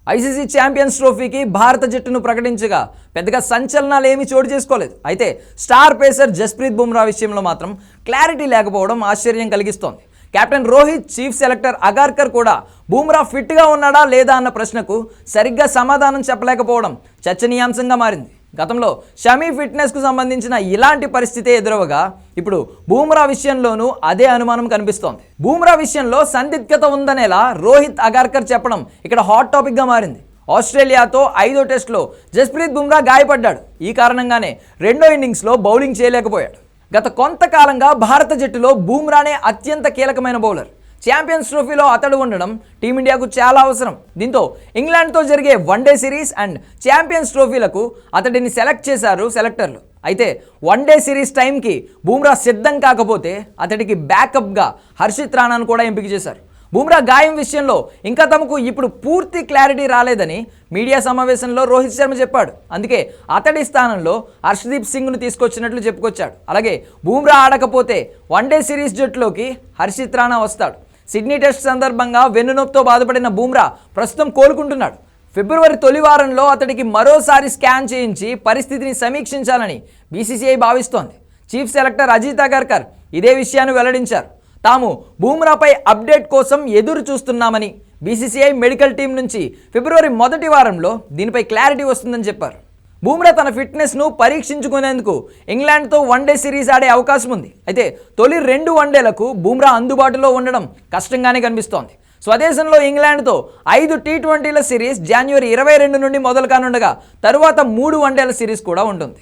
ICC champions ట్రోఫీకి భారత జట్టును ప్రకటించగా పెద్దగా సంచలనాలు ఏమీ చోటు చేసుకోలేదు. అయితే స్టార్ పేసర్ జస్ప్రీత్ బుమ్రా విషయంలో మాత్రం క్లారిటీ లేకపోవడం ఆశ్చర్యం కలిగిస్తోంది. Captain Rohit, chief selector Agarkar కూడా బుమ్రా ఫిట్గా ఉన్నాడా లేదా అన్న ప్రశ్నకు సరిగ్గా సమాధానం చెప్పలేకపోవడం చర్చనీయాంశంగా మారింది. గతంలో షమీ ఫిట్నెస్కు సంబంధించిన ఇలాంటి పరిస్థితే ఎదురవగా ఇప్పుడు బుమ్రా విషయంలోనూ అదే అనుమానం కనిపిస్తోంది. బుమ్రా విషయంలో సందిగ్ధత ఉందనేలా రోహిత్, అగార్కర్ చెప్పడం ఇక్కడ హాట్ టాపిక్గా మారింది. ఆస్ట్రేలియాతో 5వ టెస్టులో జస్ప్రీత్ బుమ్రా గాయపడ్డాడు. ఈ కారణంగానే రెండో ఇన్నింగ్స్లో బౌలింగ్ చేయలేకపోయాడు. గత కొంతకాలంగా భారత జట్టులో బుమ్రానే అత్యంత కీలకమైన బౌలర్. ఛాంపియన్స్ ట్రోఫీలో అతడు ఉండడం టీమిండియాకు చాలా అవసరం. దీంతో ఇంగ్లాండ్తో జరిగే వన్డే సిరీస్ అండ్ ఛాంపియన్స్ ట్రోఫీలకు అతడిని సెలెక్ట్ చేశారు సెలెక్టర్లు. అయితే వన్డే సిరీస్ టైంకి బుమ్రా సిద్ధం కాకపోతే అతడికి బ్యాకప్గా హర్షిత్ రాణాను కూడా ఎంపిక చేశారు. బుమ్రా గాయం విషయంలో ఇంకా తమకు ఇప్పుడు పూర్తి క్లారిటీ రాలేదని మీడియా సమావేశంలో రోహిత్ శర్మ చెప్పాడు. అందుకే అతడి స్థానంలో హర్షదీప్ సింగ్ను తీసుకొచ్చినట్లు చెప్పుకొచ్చాడు. అలాగే బుమ్రా ఆడకపోతే వన్డే సిరీస్ జట్టులోకి హర్షిత్ రాణా వస్తాడు. సిడ్నీ టెస్ట్ సందర్భంగా వెన్నునొప్పితో బాధపడిన బుమ్రా ప్రస్తుతం కోలుకుంటున్నాడు. ఫిబ్రవరి తొలి వారంలో అతడికి మరోసారి స్కాన్ చేయించి పరిస్థితిని సమీక్షించాలని బీసీసీఐ భావిస్తోంది. చీఫ్ సెలెక్టర్ అజిత్ అగర్కర్ ఇదే విషయాన్ని వెల్లడించారు. తాము బుమ్రాపై అప్డేట్ కోసం ఎదురు చూస్తున్నామని, బీసీసీఐ మెడికల్ టీం నుంచి ఫిబ్రవరి మొదటి వారంలో దీనిపై క్లారిటీ వస్తుందని చెప్పారు. బుమ్రా తన ఫిట్నెస్ను పరీక్షించుకునేందుకు ఇంగ్లాండ్తో వన్డే సిరీస్ ఆడే అవకాశం ఉంది. అయితే తొలి 2 వన్డేలకు బుమ్రా అందుబాటులో ఉండడం కష్టంగానే కనిపిస్తోంది. స్వదేశంలో ఇంగ్లాండ్తో 5 టీ20ల సిరీస్ జనవరి 22 నుండి మొదలు కానుండగా తరువాత 3 వన్డేల సిరీస్ కూడా ఉంటుంది.